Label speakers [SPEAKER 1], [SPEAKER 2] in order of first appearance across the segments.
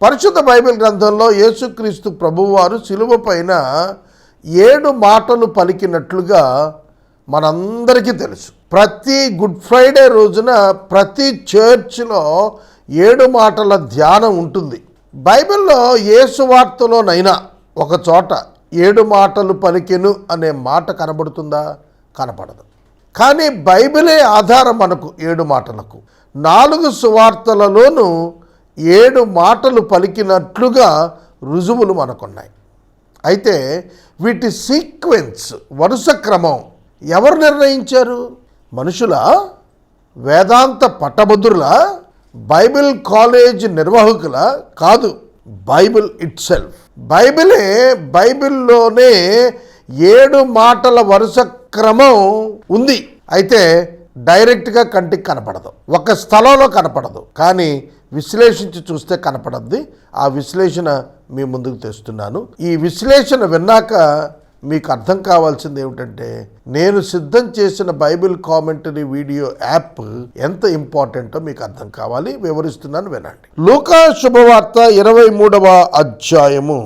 [SPEAKER 1] పరిశుద్ధ బైబిల్ గ్రంథంలో యేసుక్రీస్తు ప్రభువారు శిలువ పైన 7 మాటలు పలికినట్లుగా మనందరికీ తెలుసు. ప్రతి గుడ్ ఫ్రైడే రోజున ప్రతి చర్చ్లో 7 మాటల ధ్యానం ఉంటుంది. బైబిల్లో యేసు వార్తలోనైనా ఒక చోట 7 మాటలు పలికెను అనే మాట కనబడుతుందా? కనపడదు. కానీ బైబిలే ఆధారం మనకు 7 మాటలకు. 4 సువార్తలలోనూ 7 మాటలు పలికినట్లుగా రుజువులు మనకున్నాయి. అయితే వీటి సీక్వెన్స్, వరుస క్రమం ఎవరు నిర్ణయించారు? మనుషుల, వేదాంత పట్టభద్రుల, బైబిల్ కాలేజ్ నిర్వాహకుల? కాదు, బైబిల్ ఇట్ సెల్ఫ్. బైబిల్లోనే 7 మాటల వరుస క్రమం ఉంది. అయితే డైరెక్ట్గా కంటికి కనపడదు, ఒక స్థలంలో కనపడదు, కానీ విశ్లేషించి చూస్తే కనపడద్ది. ఆ విశ్లేషణ మీ ముందుకు తెస్తున్నాను. ఈ విశ్లేషణ విన్నాక మీకు అర్థం కావాల్సింది ఏమిటంటే, నేను సిద్ధం చేసిన బైబిల్ కామెంటరీ వీడియో యాప్ ఎంత ఇంపార్టెంటో మీకు అర్థం కావాలి. వివరిస్తున్నాను, వినండి. లూకా శుభవార్త 23వ అధ్యాయము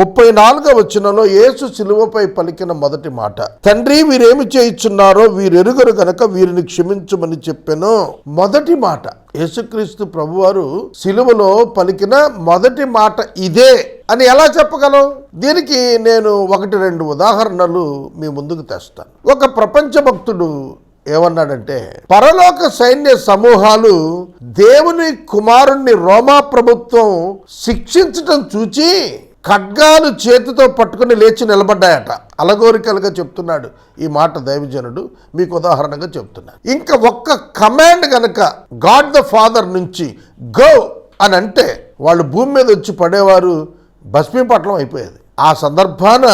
[SPEAKER 1] 34వ వచనంలో యేసు శిలువపై పలికిన మొదటి మాట, తండ్రి వీరేమి చేయుచున్నారో వీరెరుగరు గనక వీరిని క్షమించమని చెప్పెను. మొదటి మాట యేసుక్రీస్తు ప్రభువారు శిలువలో పలికిన మొదటి మాట ఇదే అని ఎలా చెప్పగలం? దీనికి నేను 1-2 ఉదాహరణలు మీ ముందుకు తెస్తాను. ఒక ప్రపంచ భక్తుడు ఏమన్నాడంటే, పరలోక సైన్య సమూహాలు దేవుని కుమారుణ్ణి రోమా ప్రభుత్వం శిక్షించటం చూచి ఖడ్గాలు చేతితో పట్టుకుని లేచి నిలబడ్డాయట. అలగోరికలుగా చెప్తున్నాడు ఈ మాట దైవజనుడు. మీకు ఉదాహరణగా చెప్తున్నాడు. ఇంకా ఒక్క కమాండ్ గనక గాడ్ ద ఫాదర్ నుంచి గో అని అంటే వాళ్ళు భూమి మీద వచ్చి పడేవారు, భస్మీపట్నం అయిపోయేది. ఆ సందర్భాన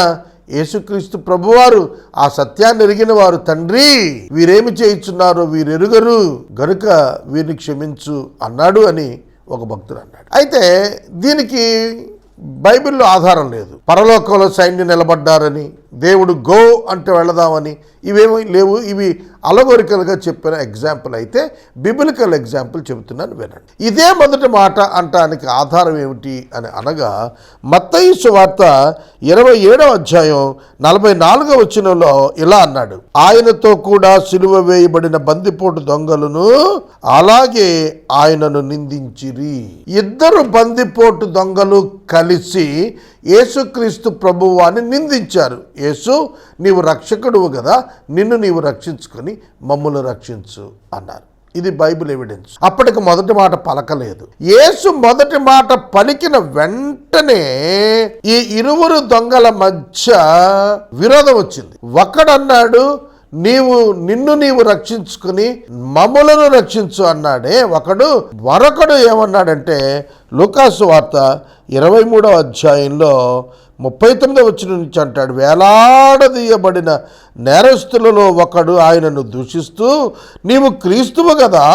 [SPEAKER 1] యేసుక్రీస్తు ప్రభువారు ఆ సత్యాన్ని ఎరిగిన వారు, తండ్రి వీరేమి చేయుచున్నారో వీరెరుగరు గనుక వీరిని క్షమించు అన్నాడు అని ఒక భక్తుడు అన్నాడు. అయితే దీనికి బైబిల్లో ఆధారం లేదు. పరలోకంలో సైన్యం నిలబడ్డారని, దేవుడు గో అంటే వెళదామని ఇవేమీ లేవు. ఇవి అలగోరికలుగా చెప్పిన ఎగ్జాంపుల్. అయితే బిబిలికల్ ఎగ్జాంపుల్ చెబుతున్నాను, వినండి. ఇదే మొదటి మాట అంటానికి ఆధారం ఏమిటి అని అనగా, మత్తయి సువార్త 27వ అధ్యాయం 44వ వచనంలో ఇలా అన్నాడు, ఆయనతో కూడా సిలువ వేయబడిన బందిపోటు దొంగలను అలాగే ఆయనను నిందించిరి. 2 బందిపోటు దొంగలు కలిసి యేసుక్రీస్తు ప్రభువాన్ని నిందించారు. యేసు, నీవు రక్షకుడువు కదా, నిన్ను నీవు రక్షించుకొని మమ్మల్ని రక్షించు అన్నారు. ఇది బైబిల్ ఎవిడెన్స్. అప్పటికి మొదటి మాట పలకలేదు. యేసు మొదటి మాట పలికిన వెంటనే ఈ 2 దొంగల మధ్య విరోధం వచ్చింది. ఒకడన్నాడు, నిన్ను నీవు రక్షించుకుని మమ్ములను రక్షించు అన్నాడే ఒకడు. మరొకడు ఏమన్నాడంటే, లూకాసు వార్త 23వ అధ్యాయంలో 39వ వచనం నుంచి అంటాడు, వేలాడదీయబడిన నేరస్తులలో ఒకడు ఆయనను దూషిస్తూ, నీవు క్రీస్తువు కదా,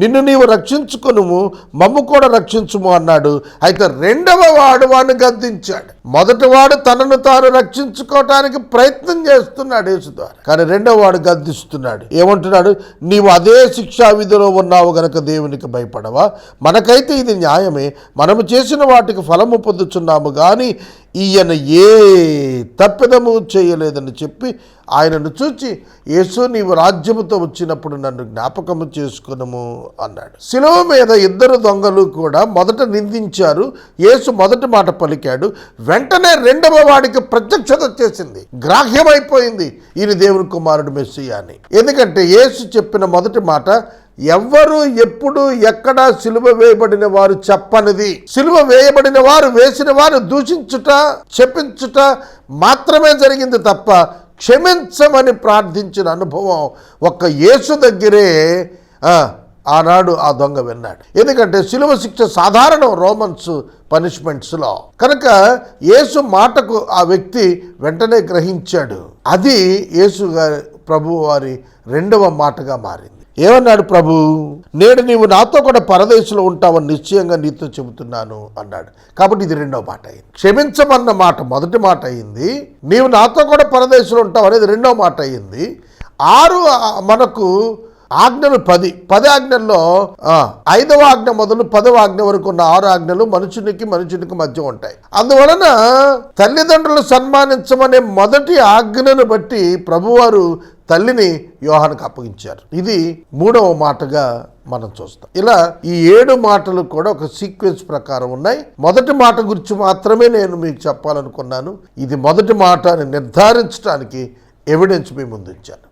[SPEAKER 1] నిన్ను నీవు రక్షించుకునుము, మమ్ము కూడా రక్షించుము అన్నాడు. అయితే రెండవ వాడు వాడిని గద్దించాడు. మొదటివాడు తనను తాను రక్షించుకోవటానికి ప్రయత్నం చేస్తున్నాడు యేసు ద్వారా, కానీ రెండవ వాడు గద్దిస్తున్నాడు. ఏమంటున్నాడు? నీవు అదే శిక్షా విధిలో ఉన్నావు గనక దేవునికి భయపడవా? మనకైతే ఇది న్యాయమే, మనము చేసిన వాటికి ఫలము పొందుచున్నాము, కానీ ఈయన ఏ తప్పిదము చేయలేదని చెప్పి ఆయనను చూచి, యేసు నీవు రాజ్యముతో వచ్చినప్పుడు నన్ను జ్ఞాపకము చేసుకునము అన్నాడు. శిలువ మీద 2 దొంగలు కూడా మొదట నిందించారు. యేసు మొదటి మాట పలికాడు. వెంటనే రెండవ వాడికి ప్రత్యక్షత వచ్చేసింది, గ్రాహ్యమైపోయింది ఈయన దేవుని కుమారుడు మెస్సియా అని. ఎందుకంటే యేసు చెప్పిన మొదటి మాట ఎవ్వరు ఎప్పుడు ఎక్కడ సిలువ వేయబడిన వారు చెప్పనిది. సిలువ వేయబడిన వారు, వేసిన వారు దూషించుట, చెప్పించుట మాత్రమే జరిగింది తప్ప క్షమించమని ప్రార్థించిన అనుభవం ఒక్క యేసు దగ్గరే ఆనాడు ఆ దొంగ విన్నాడు. ఎందుకంటే సిలువ శిక్ష సాధారణం రోమన్స్ పనిష్మెంట్స్లో. కనుక యేసు మాటకు ఆ వ్యక్తి వెంటనే గ్రహించాడు. అది యేసు ప్రభు వారి రెండవ మాటగా మారింది. ఏమన్నాడు ప్రభు? నేడు నీవు నాతో కూడా పరదేశంలో ఉంటావని నిశ్చయంగా నీతో చెబుతున్నాను అన్నాడు. కాబట్టి ఇది రెండవ మాట అయింది. క్షమించమన్న మాట మొదటి మాట అయింది. నీవు నాతో కూడా పరదేశంలో ఉంటావు అనేది రెండవ మాట అయింది. 6 మనకు ఆజ్ఞలు 10 ఆజ్ఞల్లో 5వ ఆజ్ఞ మొదలు 10వ ఆజ్ఞ వరకు ఉన్న 6 ఆజ్ఞలు మనుషునికి మధ్య ఉంటాయి. అందువలన తల్లిదండ్రులు సన్మానించమనే మొదటి ఆజ్ఞను బట్టి ప్రభువారు తల్లిని యోహానుకు అప్పగించారు. ఇది 3వ మాటగా మనం చూస్తాం. ఇలా ఈ 7 మాటలు కూడా ఒక సీక్వెన్స్ ప్రకారం ఉన్నాయి. మొదటి మాట గురించి మాత్రమే నేను మీకు చెప్పాలనుకున్నాను. ఇది మొదటి మాట అని నిర్ధారించడానికి ఎవిడెన్స్ మీ ముందు ఇచ్చాను.